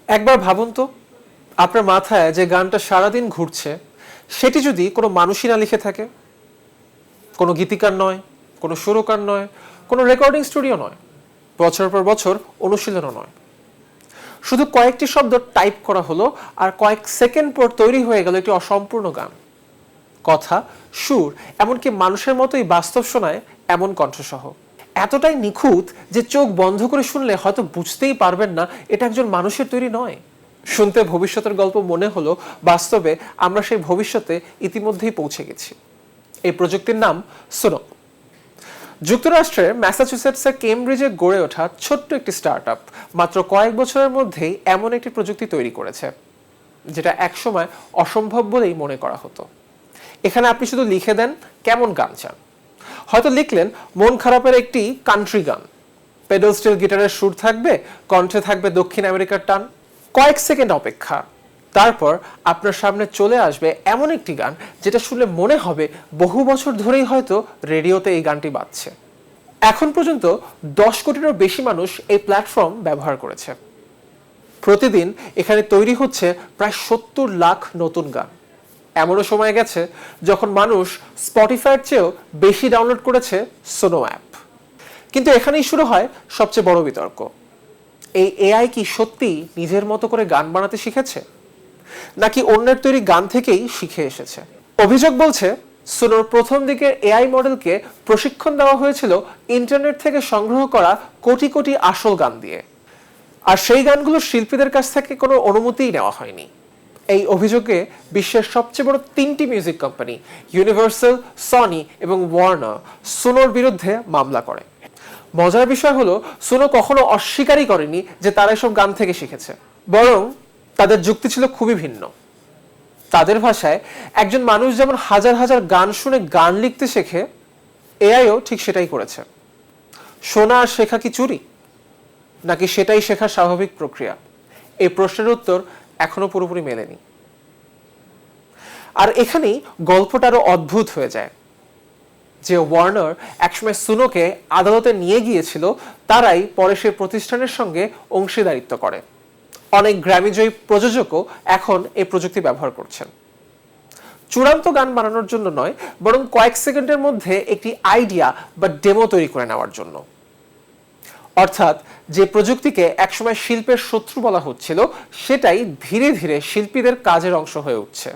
একবার ভাবুন তো, আপনার মাথায় যে গানটা সারাদিন ঘুরছে সেটি যদি কোনো মানুষই না লিখে থাকে, কোনো গীতিকার নয়, কোনো সুরকার নয়, কোনো রেকর্ডিং স্টুডিও নয়, বছর পর বছর অনুশীলনও নয়, শুধু কয়েকটি শব্দ টাইপ করা হলো আর কয়েক সেকেন্ড পর তৈরি হয়ে গেল একটি অসম্পূর্ণ গান। কথা, সুর, এমনকি মানুষের মতোই বাস্তব শোনায় এমন কণ্ঠসহ এতটাই নিখুঁত যে চোখ বন্ধ করে শুনলে হয়তো বুঝতেই পারবেন না এটা একজন মানুষের তৈরি নয়। শুনতে ভবিষ্যতের গল্প মনে হলো, বাস্তবে আমরা সেই ভবিষ্যতে ইতিমধ্যেই পৌঁছে গেছি। এই প্রযুক্তির নাম সুনো। যুক্তরাষ্ট্রের ম্যাসাচুসেটসের কেমব্রিজে গড়ে ওঠা ছোট্ট একটি স্টার্টআপ মাত্র কয়েক বছরের মধ্যেই এমন একটি প্রযুক্তি তৈরি করেছে যেটা একসময় অসম্ভব বলেই মনে করা হতো। এখানে আপনি শুধু লিখে দেন কেমন গান চান, হয়তো লিখলেন মন খারাপের একটি কান্ট্রি গান, পেডাল স্টিল গিটারের সুর থাকবে, কণ্ঠে থাকবে দক্ষিণ আমেরিকার টান। কয়েক সেকেন্ড অপেক্ষা, তারপর আপনার সামনে চলে আসবে এমন একটি গান যেটা শুনলে মনে হবে বহু বছর ধরেই হয়তো রেডিওতে এই গানটি বাজছে। এখন পর্যন্ত 10 কোটিরও বেশি মানুষ এই প্ল্যাটফর্ম ব্যবহার করেছে। প্রতিদিন এখানে তৈরি হচ্ছে প্রায় 70 লাখ নতুন গান। এমনও সময় গেছে যখন মানুষ স্পটিফাইয়ের চেয়েও বেশি ডাউনলোড করেছে সোনো অ্যাপ। কিন্তু এখানেই শুরু হয় সবচেয়ে বড় বিতর্ক। এই এআই কি সত্যি নিজের মতো করে গান বানাতে শিখেছে, নাকি অন্যের তৈরি গান থেকেই শিখে এসেছে? অভিযোগ বলছে সোনোর প্রথম দিকের এআই মডেলকে প্রশিক্ষণ দেওয়া হয়েছিল ইন্টারনেট থেকে সংগ্রহ করা কোটি কোটি আসল গান দিয়ে, আর সেই গানগুলো শিল্পীদের কাছ থেকে কোনো অনুমতিই নেওয়া হয়নি। এই অভিযোগে বিশ্বের সবচেয়ে বড় 3টি মিউজিক কোম্পানি ইউনিভার্সাল, সনি এবং ওয়ার্নার সোনোর বিরুদ্ধে মামলা করে। মজার বিষয় হলো, সোনো কখনো অস্বীকারই করেনি যে তারা এসব গান থেকে শিখেছে, বরং তাদের যুক্তি ছিল খুবই ভিন্ন। তাদের ভাষায়, একজন মানুষ যেমন হাজার হাজার গান শুনে গান লিখতে শেখে, এআইও ঠিক সেটাই করেছে। শোনা আর শেখা কি চুরি, নাকি সেটাই শেখার স্বাভাবিক প্রক্রিয়া? এই প্রশ্নের উত্তর এখনো পুরোপুরি মেলেনি। আর এখানেই গল্পটা আরো অদ্ভুত হয়ে যায়। যে ওয়ার্নার একসময় সুনোকে আদালতে নিয়ে গিয়েছিল, তারাই পরে সে প্রতিষ্ঠানের সঙ্গে অংশীদারিত্ব করে। অনেক গ্র্যামিজয়ী প্রযোজকও এখন এই প্রযুক্তি ব্যবহার করছেন, চূড়ান্ত গান বানানোর জন্য নয়, বরং কয়েক সেকেন্ডের মধ্যে একটি আইডিয়া বা ডেমো তৈরি করে নেওয়ার জন্য। অর্থাৎ যে প্রযুক্তিকে একসময় শিল্পের শত্রু বলা হচ্ছিল, সেটাই ধীরে ধীরে শিল্পীদের কাজের অংশ হয়ে উঠছে।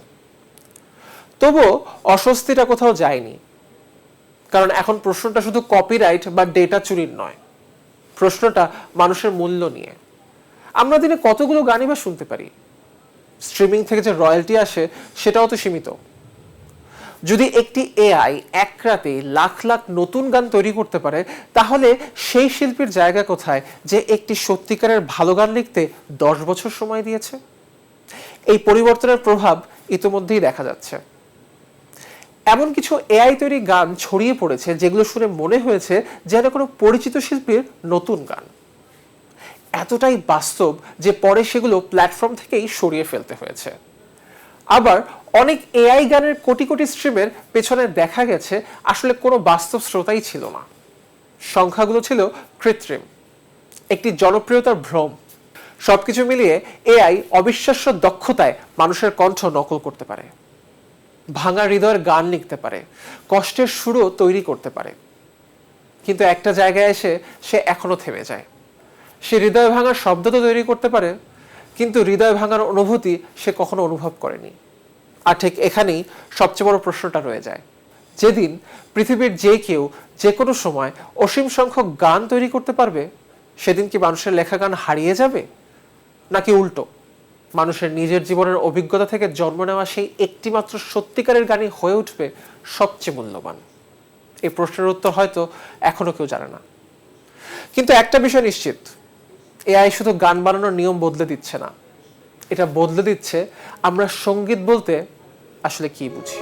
তবুও অস্বস্তিটা কোথাও যায়নি, কারণ এখন প্রশ্নটা শুধু কপিরাইট বা ডেটা চুরির নয়, প্রশ্নটা মানুষের মূল্য নিয়ে। আমরা দিনে কতগুলো গানই বা শুনতে পারি? স্ট্রিমিং থেকে যে রয়্যালটি আসে সেটাও তো সীমিত। যদি একটি এআই এক রাতে লাখ লাখ নতুন গান তৈরি করতে পারে, তাহলে সেই শিল্পীর জায়গা কোথায় যে একটি সত্যিকারের ভালো গান লিখতে 10 বছর সময় দিয়েছে? এই পরিবর্তনের প্রভাব ইতিমধ্যেই দেখা যাচ্ছে। এমন কিছু এআই তৈরি গান ছড়িয়ে পড়েছে যেগুলো শুনে মনে হয়েছে যেন কোনো পরিচিত শিল্পীর নতুন গান। এতটাই বাস্তব যে পরে সেগুলো প্ল্যাটফর্ম থেকেই সরিয়ে ফেলতে হয়েছে। আবার অনেক এআই গানের কোটি কোটি স্ট্রিমের পেছনে দেখা গেছে আসলে কোনো বাস্তব শ্রোতাই ছিল না। সংখ্যাগুলো ছিল কৃত্রিম, একটি জনপ্রিয়তার ভ্রম। সবকিছু মিলিয়ে এআই অবিশ্বাস্য দক্ষতায় মানুষের কণ্ঠ নকল করতে পারে, ভাঙা হৃদয়ের গান লিখতে পারে, কষ্টের সুরও তৈরি করতে পারে। কিন্তু একটা জায়গায় এসে সে এখনো থেমে যায়। সে হৃদয় ভাঙার শব্দ তো তৈরি করতে পারে, কিন্তু হৃদয় ভাঙার অনুভূতি সে কখনো অনুভব করেনি। আর ঠিক এখানেই সবচেয়ে বড় প্রশ্নটা রয়ে যায়। যেদিন পৃথিবীর যে কেউ যে কোনো সময় অসীম সংখ্যক গান তৈরি করতে পারবে, সেদিন কি মানুষের লেখা গান হারিয়ে যাবে, নাকি উল্টো মানুষের নিজের জীবনের অভিজ্ঞতা থেকে জন্ম নেওয়া সেই একটিমাত্র সত্যিকারের গানই হয়ে উঠবে সবচেয়ে মূল্যবান? এই প্রশ্নের উত্তর হয়তো এখনো কেউ জানে না। কিন্তু একটা বিষয় নিশ্চিত, এআই শুধু গান বানানোর নিয়ম বদলে দিচ্ছে না, এটা বদলে দিচ্ছে আমরা সঙ্গীত বলতে আসলে কি বুঝি।